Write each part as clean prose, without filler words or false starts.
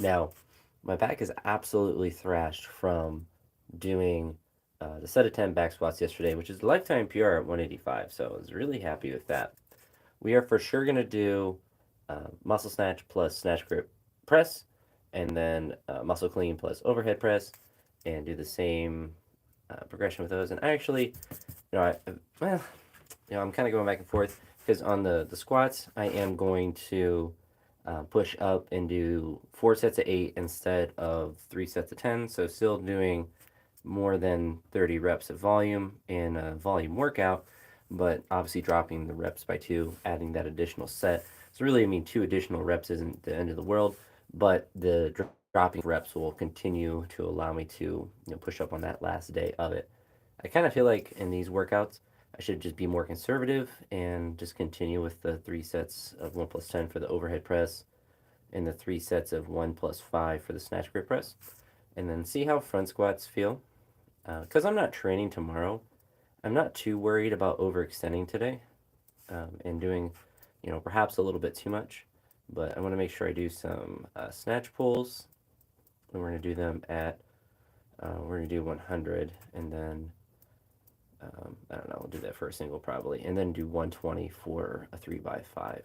Now, my back is absolutely thrashed from doing the set of 10 back squats yesterday, which is lifetime PR at 185. So I was really happy with that. We are for sure going to do muscle snatch plus snatch grip press, and then muscle clean plus overhead press, and do the same progression with those. And I actually, well, I'm kind of going back and forth because on the squats, I am going to push up and do 4 sets of 8 instead of 3 sets of 10. So still doing more than 30 reps of volume in a volume workout, but obviously dropping the reps by 2, adding that additional set. So really, I mean, 2 additional reps isn't the end of the world, but the dropping reps will continue to allow me to push up on that last day of it. I kind of feel like in these workouts, I should just be more conservative and just continue with the 3 sets of 1 plus 10 for the overhead press and the 3 sets of 1 plus 5 for the snatch grip press, and then see how front squats feel. Because I'm not training tomorrow, I'm not too worried about overextending today and doing, perhaps a little bit too much. But I want to make sure I do some snatch pulls, and we're going to do them at, we're going to do 100, and then, I don't know, we'll do that for a single probably, and then do 120 for a 3x5.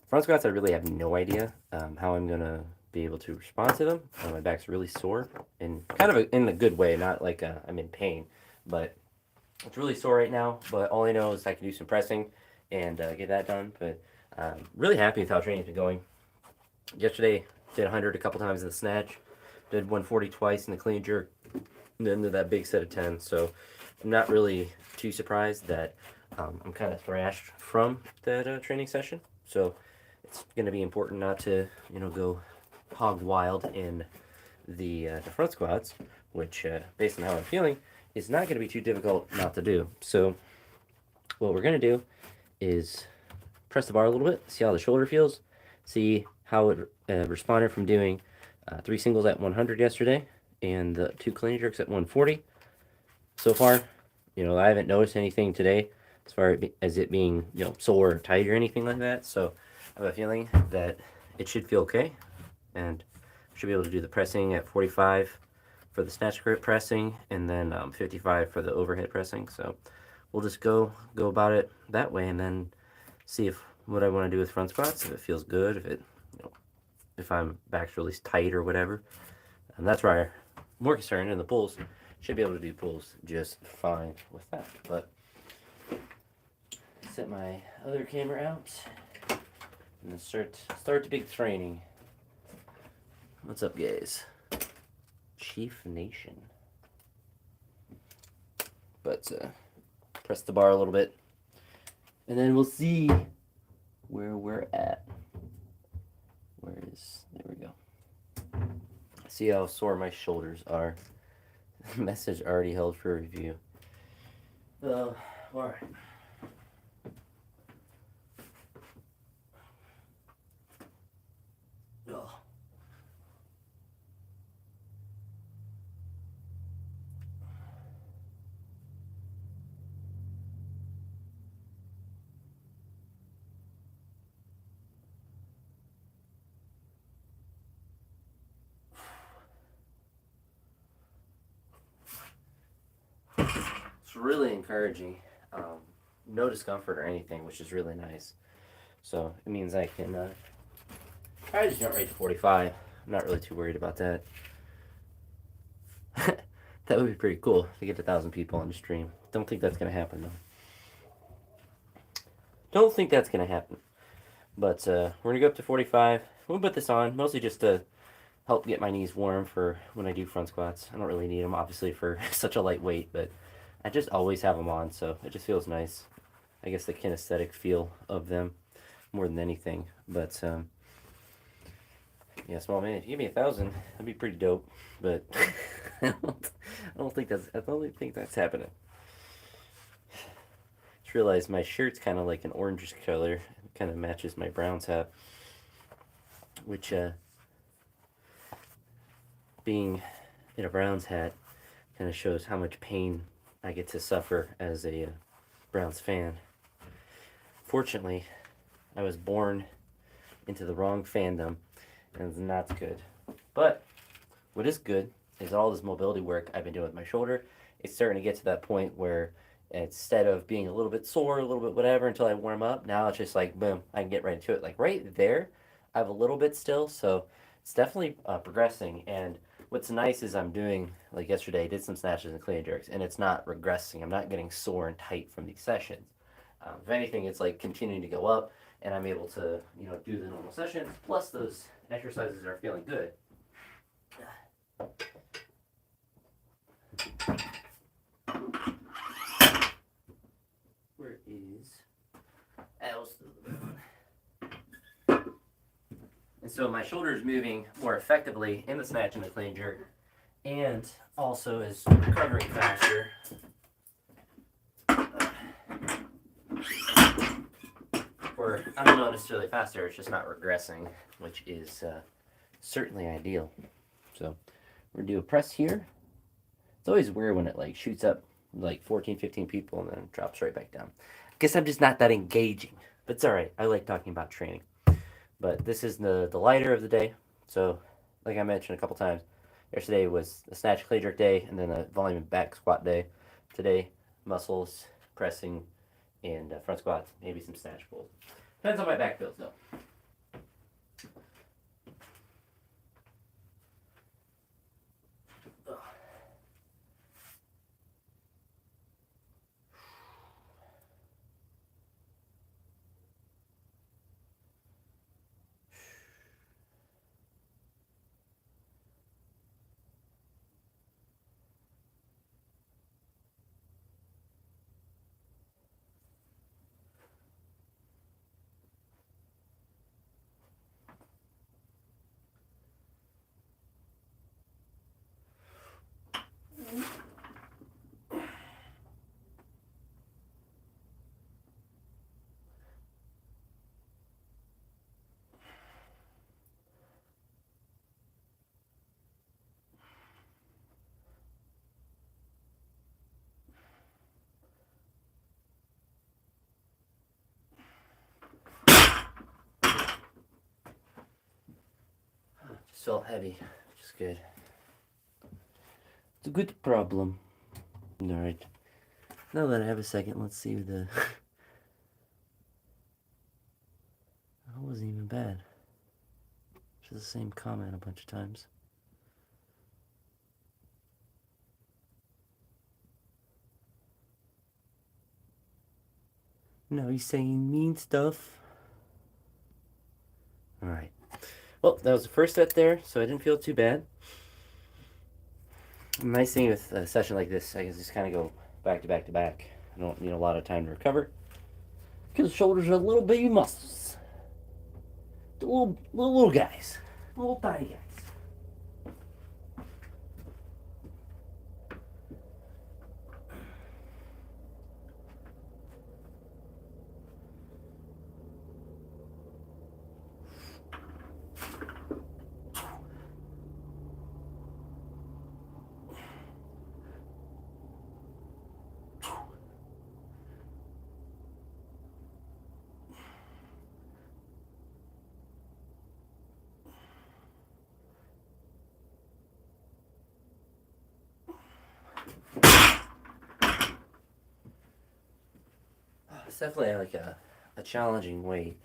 Front squats, I really have no idea how I'm going to be able to respond to them. My back's really sore, and kind of in a good way, not like I'm in pain, but it's really sore right now. But all I know is I can do some pressing and get that done. But really happy with how training's been going. Yesterday, did 100 a couple times in the snatch, did 140 twice in the clean jerk, and then did that big set of 10. So I'm not really too surprised that I'm kind of thrashed from that training session. So it's going to be important not to, go hog wild in the front squats, which, based on how I'm feeling, is not going to be too difficult not to do. So what we're going to do is press the bar a little bit, see how the shoulder feels, see how it responded from doing 3 singles at 100 yesterday and the 2 clean jerks at 140. So far, I haven't noticed anything today as far as it being, sore or tight or anything like that. So I have a feeling that it should feel okay, and should be able to do the pressing at 45 for the snatch grip pressing, and then 55 for the overhead pressing. So we'll just go about it that way, and then see if what I want to do with front squats, if it feels good, if it, if I'm back's really tight or whatever. And that's where I'm more concerned. And the pulls, should be able to do pulls just fine with that. But set my other camera out and then start the big training. What's up, guys? Chief Nation. But press the bar a little bit, and then we'll see where we're at. There we go. See how sore my shoulders are. Message already held for review. Alright. Oh. It's really encouraging. No discomfort or anything, which is really nice. So it means I can probably just jump right to 45. I'm not really too worried about that. That would be pretty cool to get 1,000 people on the stream. Don't think that's gonna happen though. Don't think that's gonna happen. But we're gonna go up to 45. We'll put this on mostly just to help get my knees warm for when I do front squats. I don't really need them obviously for such a light weight, but I just always have them on, so it just feels nice. I guess the kinesthetic feel of them more than anything. But yeah, small man, if you give me 1,000, that'd be pretty dope. But I don't think that's happening. Just realized my shirt's kind of like an orangish color. It kind of matches my Browns hat, which being in a Browns hat kind of shows how much pain I get to suffer as a Browns fan. Fortunately, I was born into the wrong fandom, and it's not good. But what is good is all this mobility work I've been doing with my shoulder. It's starting to get to that point where instead of being a little bit sore, a little bit whatever until I warm up, now it's just like boom, I can get right into it. Like right there, I have a little bit still, so it's definitely progressing. And what's nice is I'm doing like yesterday, I did some snatches and clean and jerks, and it's not regressing. I'm not getting sore and tight from these sessions. If anything, it's like continuing to go up, and I'm able to do the normal sessions. Plus, those exercises are feeling good. Where is else? And so my shoulder is moving more effectively in the snatch and the clean jerk, and also is recovering faster. Or I don't know necessarily faster, it's just not regressing, which is certainly ideal. So we're gonna do a press here. It's always weird when it like shoots up like 14, 15 people and then drops right back down. I guess I'm just not that engaging, but it's all right. I like talking about training. But this is the lighter of the day. So like I mentioned a couple times, yesterday was a snatch clean jerk day and then a volume and back squat day. Today, muscles, pressing, and front squats, maybe some snatch pulls. Depends on my back feels though. Just felt heavy, which is good. It's a good problem. Alright. Now that I have a second, let's see the... That wasn't even bad. Just the same comment a bunch of times. No, he's saying mean stuff. Alright. Well, that was the first set there, so I didn't feel too bad. The nice thing with a session like this, I can just kind of go back to back to back. I don't need a lot of time to recover. Because the shoulders are little baby muscles. The little guys. Little tiny guys. It's definitely like a challenging weight.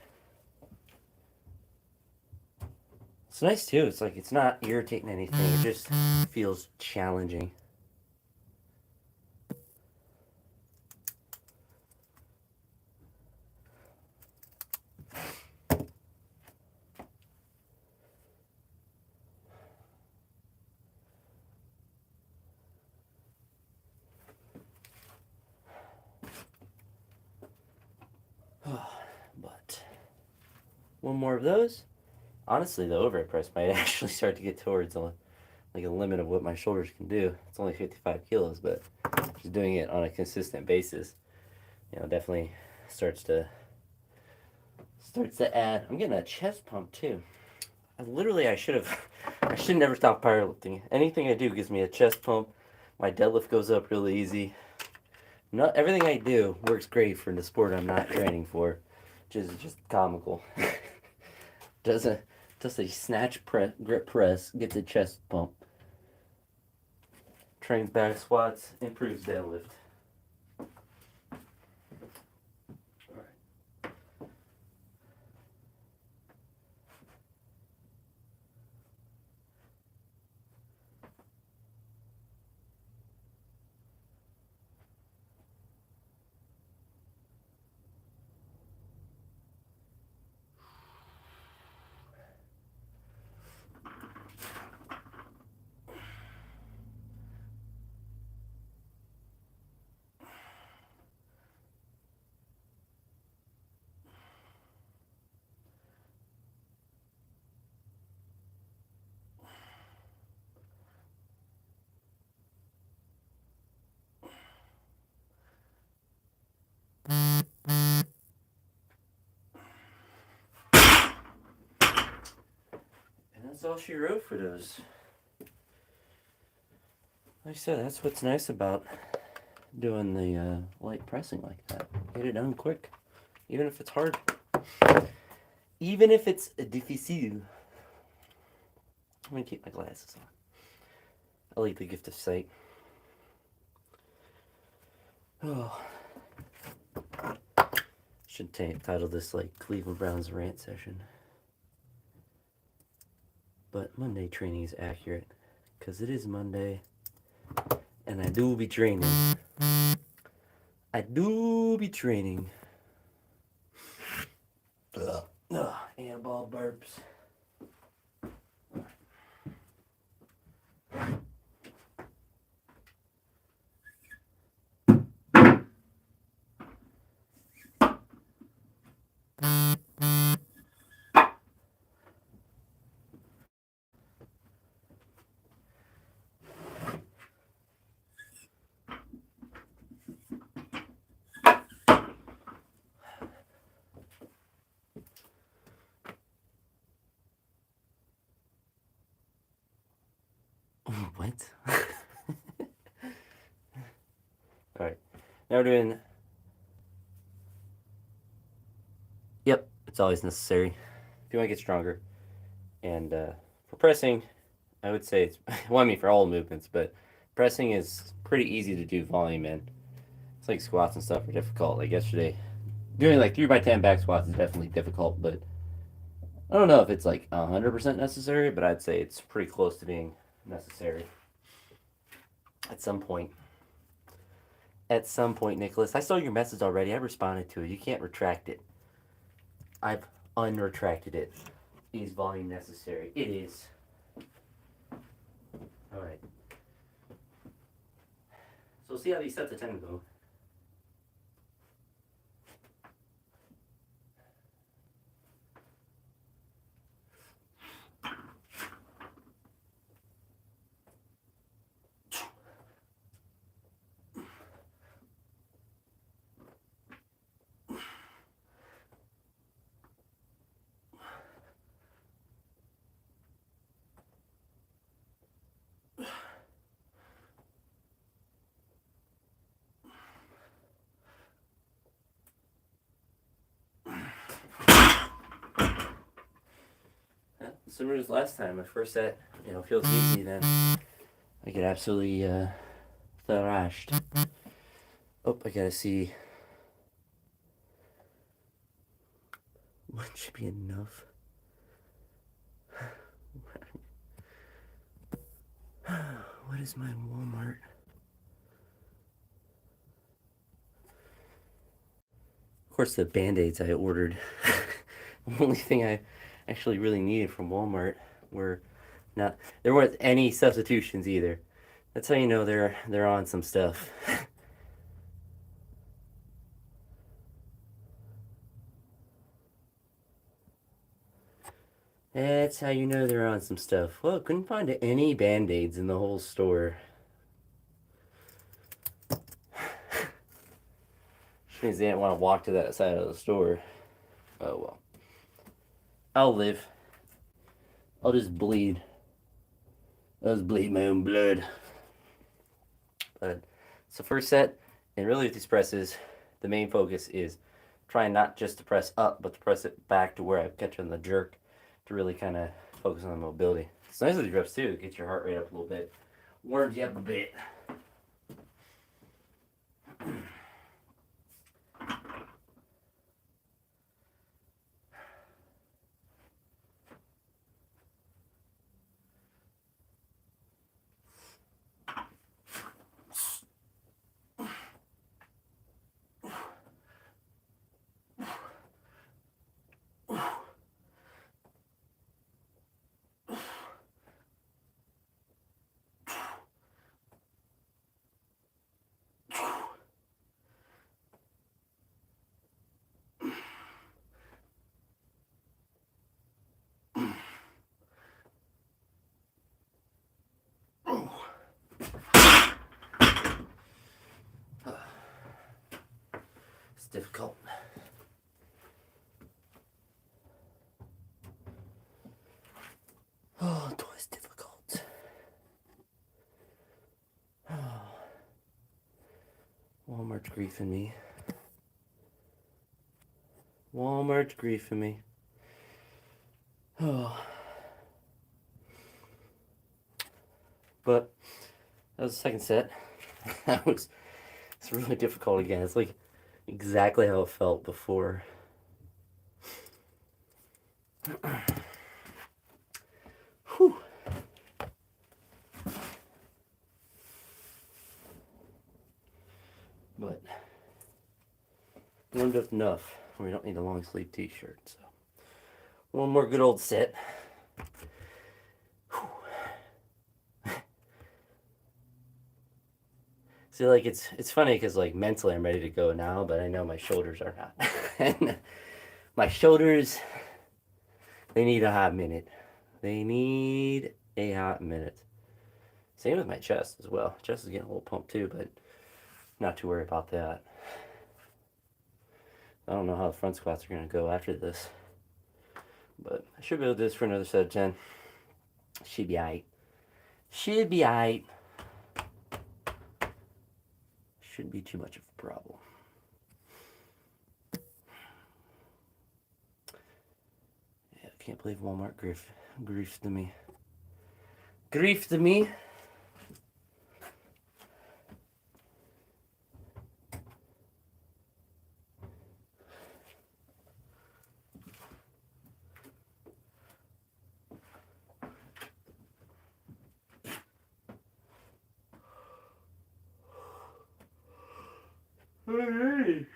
It's nice too. It's like it's not irritating anything. It just feels challenging. But one more of those. Honestly, the overhead press might actually start to get towards like a limit of what my shoulders can do. It's only 55 kilos, but just doing it on a consistent basis, definitely starts to add. I'm getting a chest pump too. I should never stop powerlifting. Anything I do gives me a chest pump. My deadlift goes up really easy. Not everything I do works great for the sport I'm not training for, which is just comical. doesn't Does a snatch press, grip press, gets a chest pump. Trains back squats, improves deadlift. And that's all she wrote for those. Like I said, that's what's nice about doing the light pressing like that. Get it done quick, even if it's hard. Even if it's difficile. I'm gonna keep my glasses on. I like the gift of sight. Oh. Should title this like Cleveland Browns rant session. But Monday training is accurate. Because it is Monday. And I do be training. I do be training. And ball burps. What? Alright. Now we're doing. Yep, it's always necessary. If you want to get stronger. And for pressing, I would say it's. Well, I mean, for all movements, but pressing is pretty easy to do volume in. It's like squats and stuff are difficult. Like yesterday, doing like 3x10 back squats is definitely difficult, but I don't know if it's like 100% necessary, but I'd say it's pretty close to being necessary at some point. At some point, Nicholas. I saw your message already. I responded to it. You can't retract it. I've unretracted it. Is volume necessary? It is. Alright. So we'll see how these sets of 10 go. Similar as last time, my first set, feels easy, then I get absolutely thrashed. Oh, I gotta see what should be enough. What is my Walmart? Of course, the Band-Aids I ordered. The only thing I actually really needed from Walmart were not. There weren't any substitutions either. That's how you know they're on some stuff. That's how you know they're on some stuff. Well, couldn't find any Band-Aids in the whole store. Which means they didn't want to walk to that side of the store. Oh well. I'll live. I'll just bleed. I'll just bleed my own blood. But so first set, and really with these presses, the main focus is trying not just to press up, but to press it back to where I catch on the jerk. to really kind of focus on mobility. It's nice with these reps too. Get your heart rate up a little bit, warms you up a bit. It's difficult. Oh, it was difficult. Oh. Walmart's griefing me. Walmart's griefing me. Oh. But that was the second set. It's really difficult again. It's like exactly how it felt before. Whew. But warmed up enough. We don't need a long sleeve t-shirt. So one more good old set. See, like it's funny because like mentally I'm ready to go now, but I know my shoulders are not. And my shoulders, they need a hot minute. They need a hot minute. Same with my chest as well. Chest is getting a little pumped too, but not too worried about that. I don't know how the front squats are gonna go after this, but I should be able to do this for another set of 10. Should be aight. Should be aight. Shouldn't be too much of a problem. Yeah, I can't believe Walmart griefed to me. Grief to me. Hey.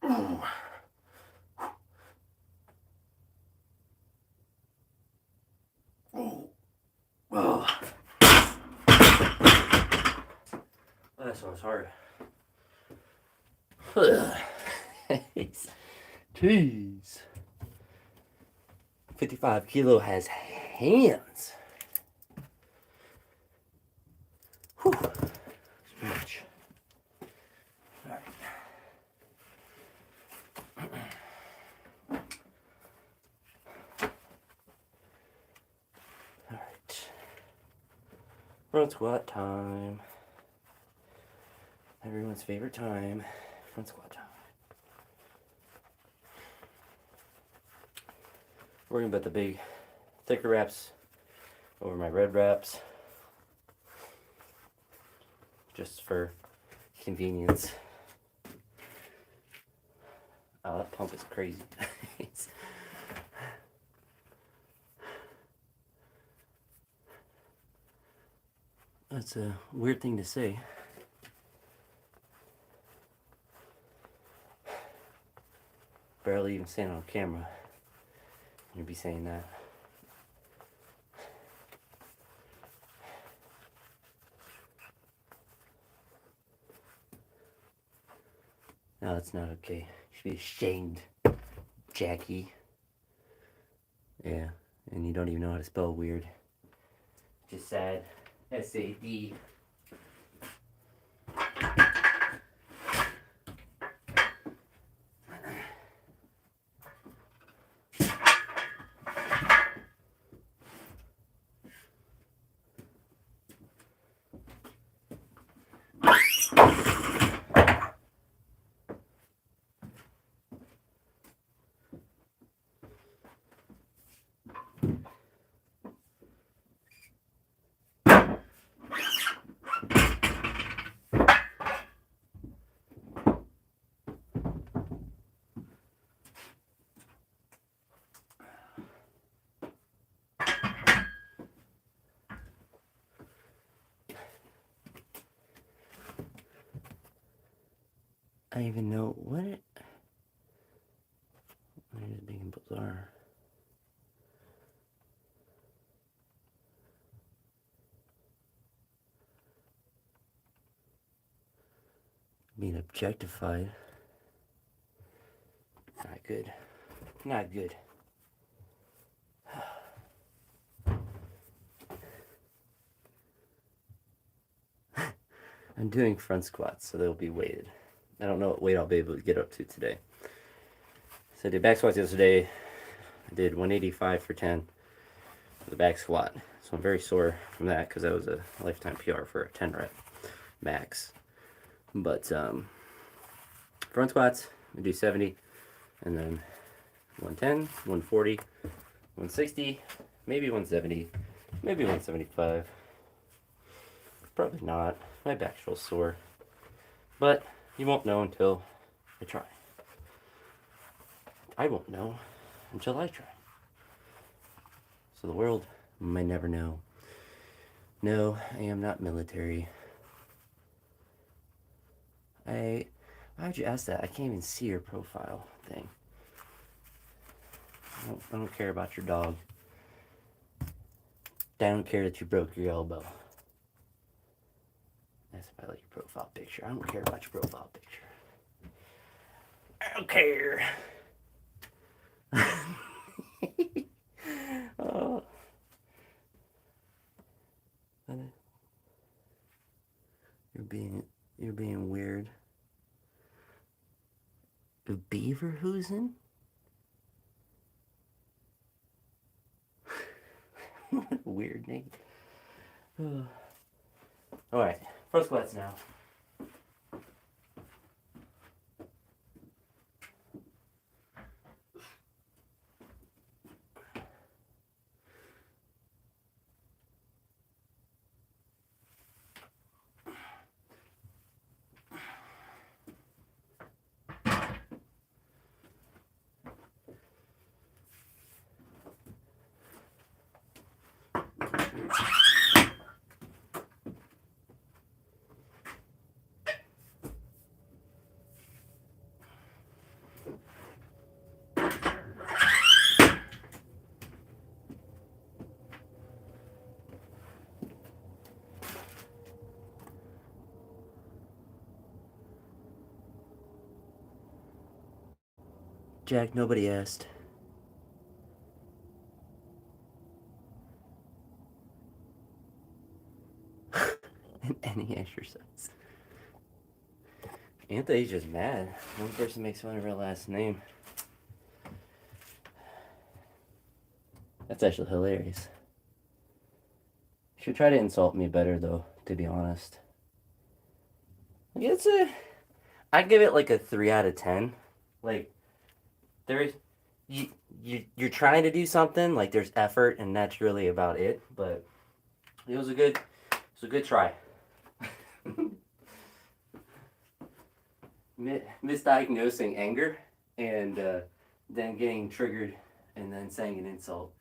Oh. That sounds hard. Jeez. 55 kilo has hands. Whew. It's too much. Alright. Alright. Front squat time. Everyone's favorite time. Front squat time. Worrying about the big, thicker wraps over my red wraps. Just for convenience. Oh, that pump is crazy. That's a weird thing to say. Barely even stand on camera. You'd be saying that. No, that's not okay. You should be ashamed, Jackie. Yeah, and you don't even know how to spell weird. Just sad. SAD. I even know what it is being bizarre. Being objectified. Not good. Not good. I'm doing front squats, so they'll be weighted. I don't know what weight I'll be able to get up to today. So I did back squats yesterday. I did 185 for 10 for the back squat. So I'm very sore from that because that was a lifetime PR for a 10 rep max. But front squats, I do 70, and then 110, 140, 160, maybe 170, maybe 175. Probably not. My back's real sore. But you won't know until I try. I won't know until I try. So the world may never know. No, I am not military. Why'd you ask that? I can't even see your profile thing. I don't care about your dog. I don't care that you broke your elbow. That's if I like your profile picture. I don't care about your profile picture. I don't care. Oh. You're being weird. Beaverhoosen? What a weird name. Alright, front squats now. Jack, nobody asked. In any exercise. Anthony's just mad. One person makes fun of her last name. That's actually hilarious. Should try to insult me better though, to be honest. I give it like a 3 out of 10. Like there's you're trying to do something, like there's effort and that's really about it, but it was a good try. Misdiagnosing anger and then getting triggered and then saying an insult.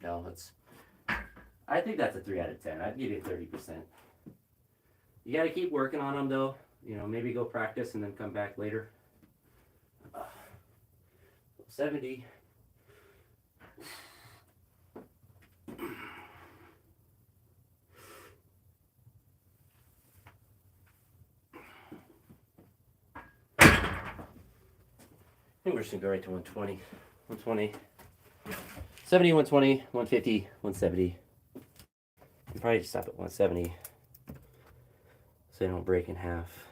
No, I think that's a 3 out of 10. I'd give it 30%. You got to keep working on them though. You know, maybe go practice and then come back later. 70. we're just gonna go right to 120. 120. 70, 120, 150, 170. You probably just stop at 170 so they don't break in half.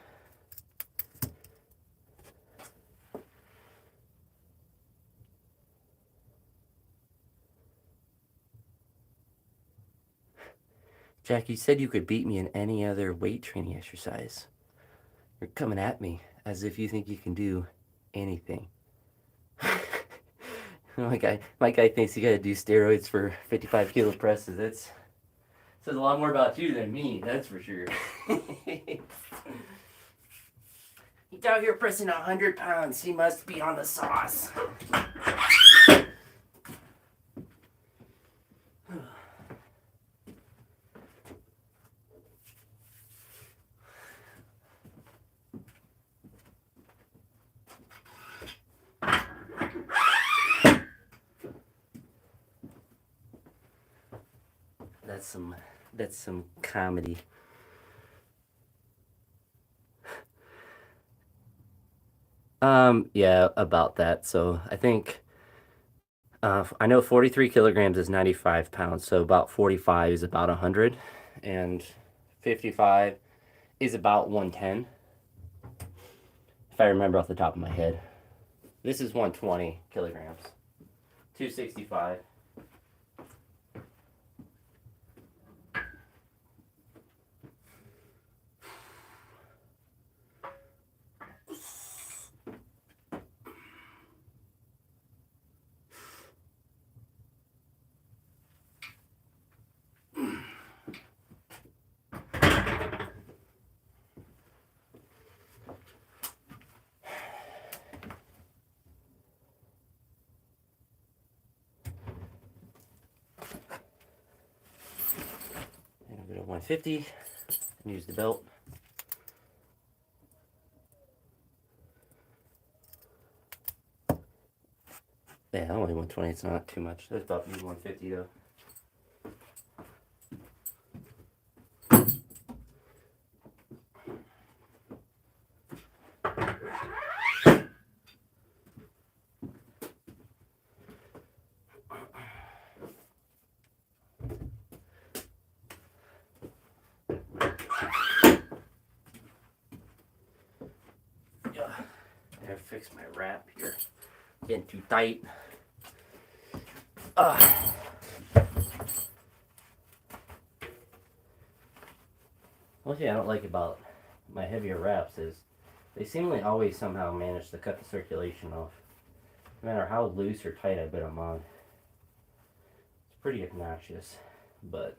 Jack, you said you could beat me in any other weight training exercise. You're coming at me as if you think you can do anything. my guy thinks you gotta do steroids for 55 kilo presses. That says a lot more about you than me, that's for sure. He's out here pressing 100 pounds. He must be on the sauce. That's some comedy. Yeah, about that. So I think I know 43 kilograms is 95 pounds, so about 45 is about 100, and 55 is about 110, if I remember off the top of my head. This is 120 kilograms. 265. And I'll go to 150 and use the belt. Yeah, only 120, it's not too much. I thought maybe 150 though. I gotta fix my wrap here. Getting too tight. One thing I don't like about my heavier wraps is they seemingly always somehow manage to cut the circulation off. No matter how loose or tight I put them on. It's pretty obnoxious, but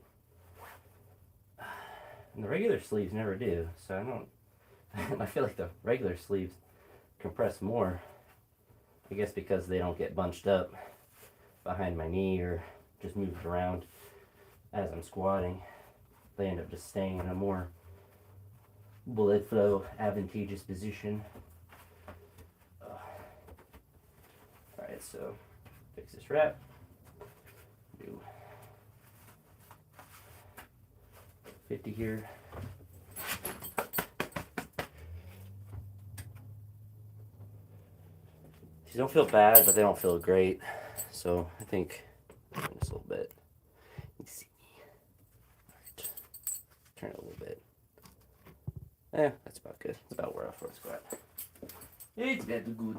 and the regular sleeves never do, so I don't I feel like the regular sleeves compress more. I guess because they don't get bunched up behind my knee or just moved around as I'm squatting. They end up just staying in a more blood flow advantageous position. Alright, so fix this wrap. Do 50 here. These don't feel bad, but they don't feel great. So I think just a little bit. Let's see. Alright. Turn it a little bit. That's about good. That's about where I first squat. It's very good.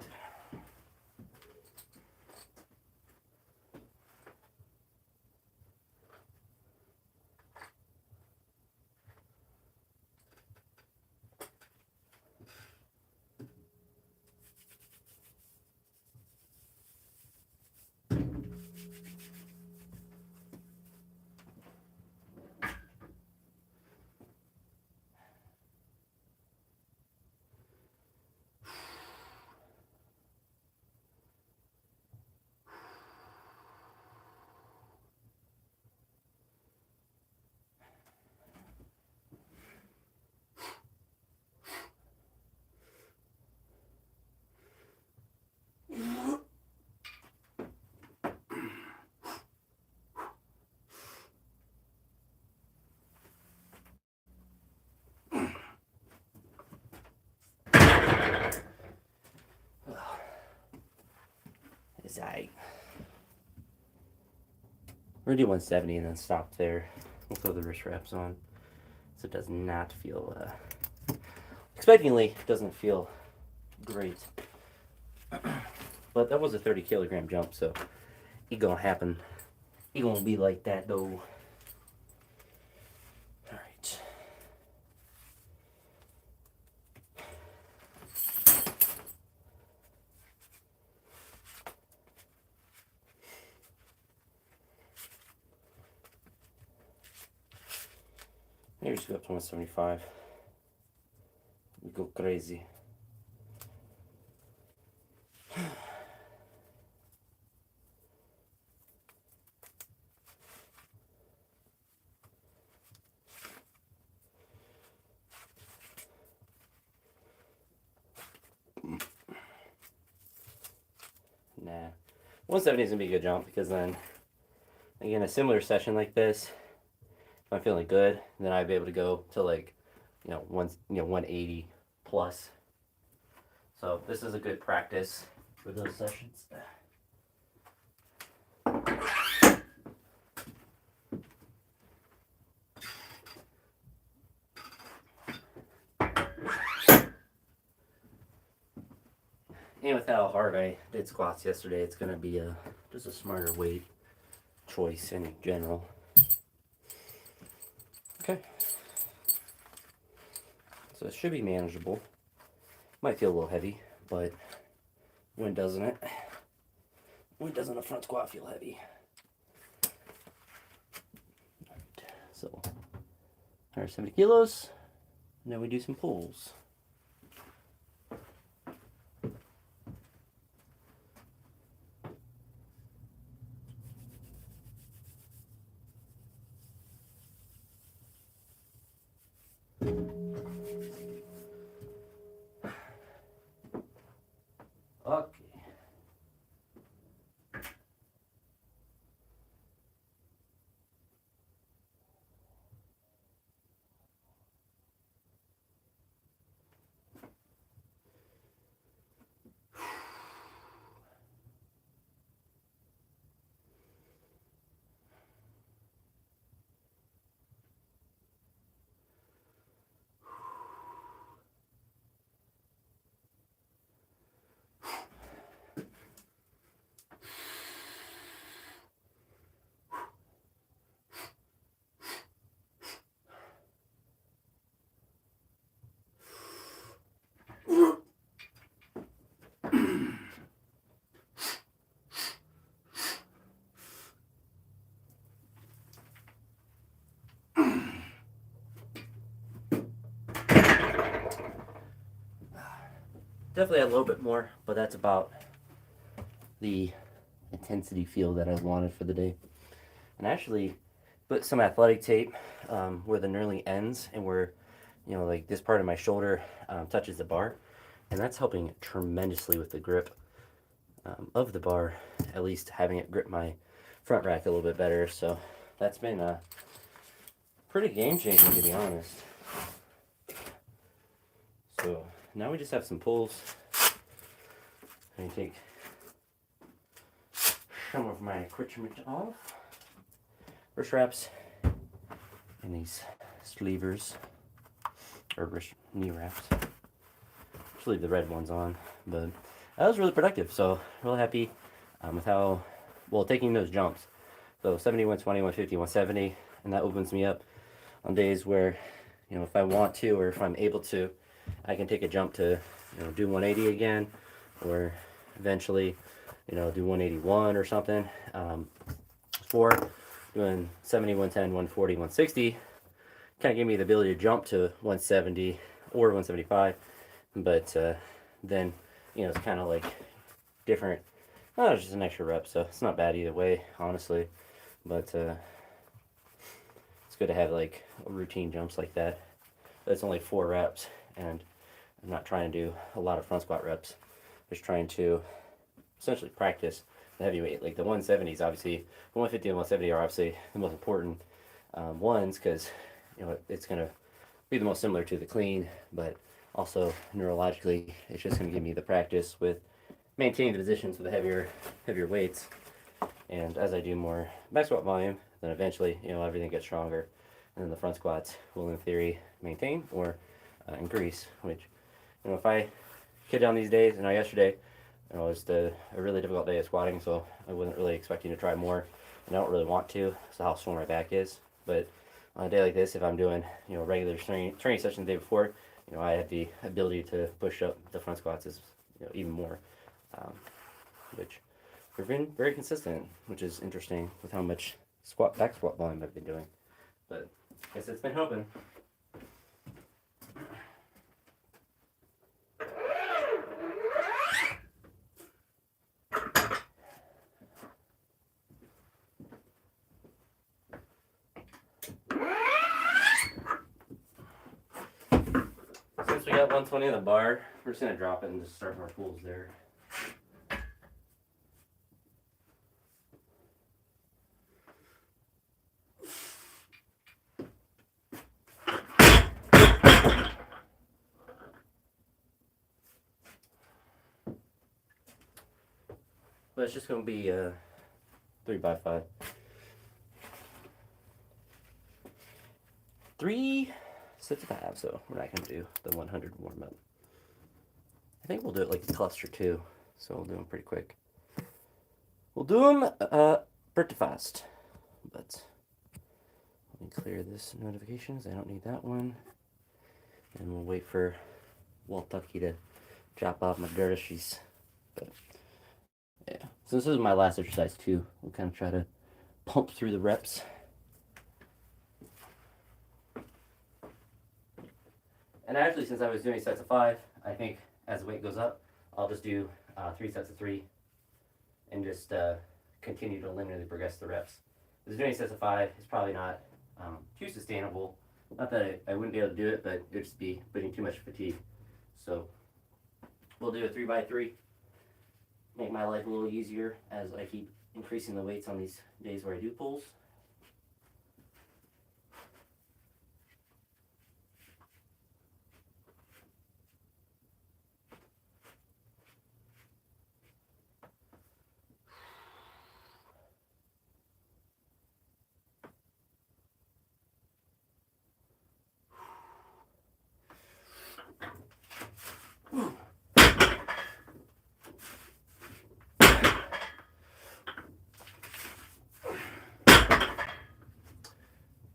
It's alright. We're gonna do 170 and then stop there. We'll throw the wrist wraps on. So it does not feel, expectingly, doesn't feel great. But that was a 30 kilogram jump, so it gonna happen. It gonna be like that though. Alright. Maybe just go up to 175. We go crazy. Nah. 170 is gonna be a good jump because then, again, a similar session like this, if I'm feeling good, then I'd be able to go to like, 180 plus. So this is a good practice for those sessions. And with how hard I did squats yesterday, it's gonna be just a smarter weight choice in general. Okay. So it should be manageable. Might feel a little heavy, but when doesn't it? When doesn't a front squat feel heavy? Alright, so 170 kilos. Now we do some pulls. Okay. Definitely a little bit more, but that's about the intensity feel that I wanted for the day. And actually put some athletic tape where the knurling ends and where, like this part of my shoulder touches the bar. And that's helping tremendously with the grip of the bar, at least having it grip my front rack a little bit better. So that's been pretty game changing, to be honest. So now we just have some pulls. I'm gonna take some of my accoutrement off. Wrist wraps and these sleevers, or knee wraps. Just leave the red ones on, but that was really productive. So real happy with how well taking those jumps. So 70, 120, 150, 170, and that opens me up on days where, if I want to or if I'm able to, I can take a jump to, do 180 again, or eventually, do 181 or something. For doing 70, 110, 140, 160, kind of gave me the ability to jump to 170 or 175, but then, it's kind of like different. Oh, it's just an extra rep, so it's not bad either way, honestly. But it's good to have like routine jumps like that. That's only 4 reps, and I'm not trying to do a lot of front squat reps. Just trying to essentially practice the heavyweight. Like the 170s, obviously, the 150 and 170 are obviously the most important ones because it's going to be the most similar to the clean, but also neurologically, it's just going to give me the practice with maintaining the positions with the heavier weights. And as I do more back squat volume, then eventually, everything gets stronger. And then the front squats will, in theory, maintain or increase. Which, if I kid down these days, yesterday, it was a really difficult day of squatting, so I wasn't really expecting to try more. And I don't really want to, so how sore my back is. But on a day like this, if I'm doing, regular training session the day before, I have the ability to push up the front squats even more. Which we've been very consistent, which is interesting with how much back squat volume I've been doing. But I guess it's been helping. Since we got 120 on the bar, we're just going to drop it and just start our pulls there. But it's just going to be 3x5. 3 sets of 5, so we're not going to do the 100 warm up. I think we'll do it like a cluster too, so we'll do them pretty quick. We'll do them pretty fast, but let me clear this notifications. I don't need that one. And we'll wait for Waltucky to drop off my groceries. But yeah, so this is my last exercise too. We'll kind of try to pump through the reps. And actually, since I was doing sets of 5, I think as the weight goes up, I'll just do 3 sets of 3 and just continue to linearly progress the reps. Because doing sets of 5 is probably not too sustainable. Not that I wouldn't be able to do it, but it would just be putting too much fatigue. So we'll do a 3x3. Make my life a little easier as I keep increasing the weights on these days where I do pulls.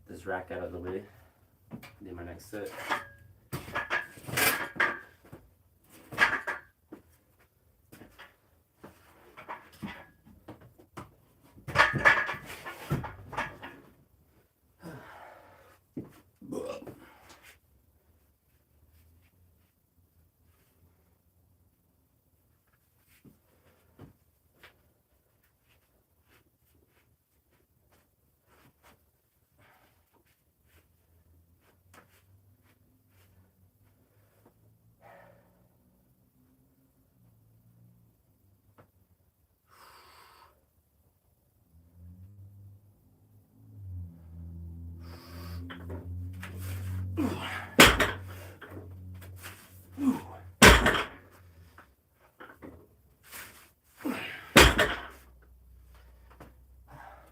This rack out of the way. Do my next set.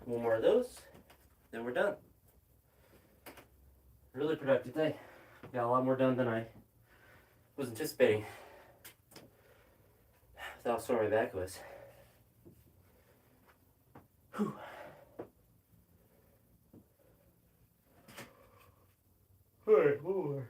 One more of those, then we're done. Really productive day. Got a lot more done than I was anticipating. With how sore my back was. Whew. Alright, one more.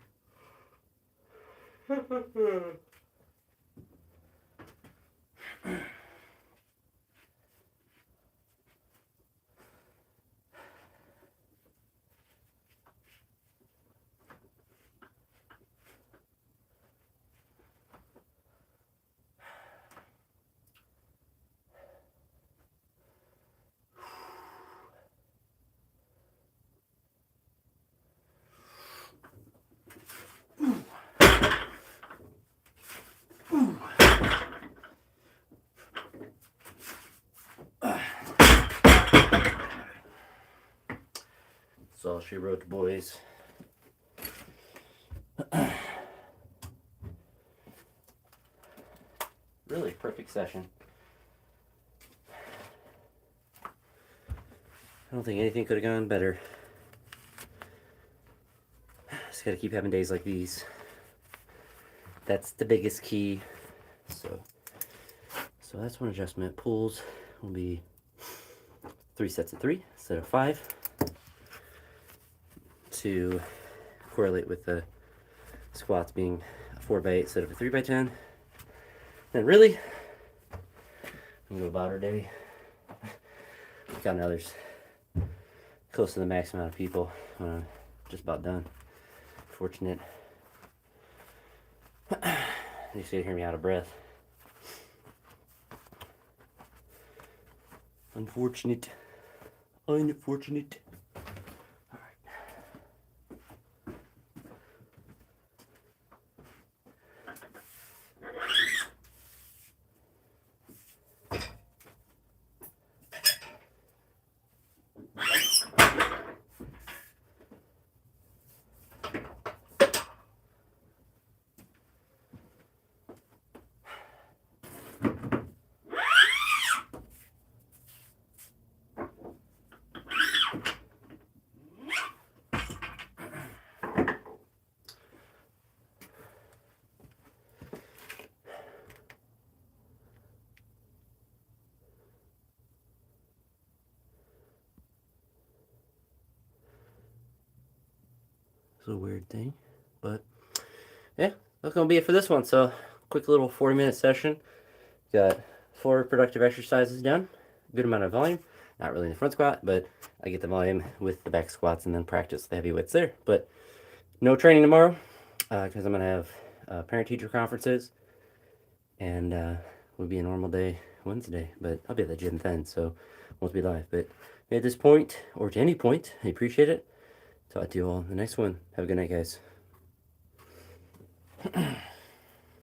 So she wrote, boys. Really perfect session. I don't think anything could have gone better. Just gotta keep having days like these. That's the biggest key. So that's one adjustment. Pulls will be 3 sets of 3 instead of 5 to correlate with the squats being a 4x8 instead of a 3x10. And really, I'm gonna go about our day. Counting others, close to the max amount of people when I'm just about done. Fortunate. You should hear me out of breath. Unfortunate. Unfortunate. All right. It's a weird thing, but yeah, that's gonna be it for this one. So, quick little 40-minute session. Got 4 productive exercises done, good amount of volume. Not really in the front squat, but I get the volume with the back squats and then practice the heavy weights there. But no training tomorrow because I'm gonna have parent-teacher conferences, and will be a normal day Wednesday. But I'll be at the gym then, so won't be live. But at this point, or to any point, I appreciate it. Talk to you all in the next one. Have a good night, guys.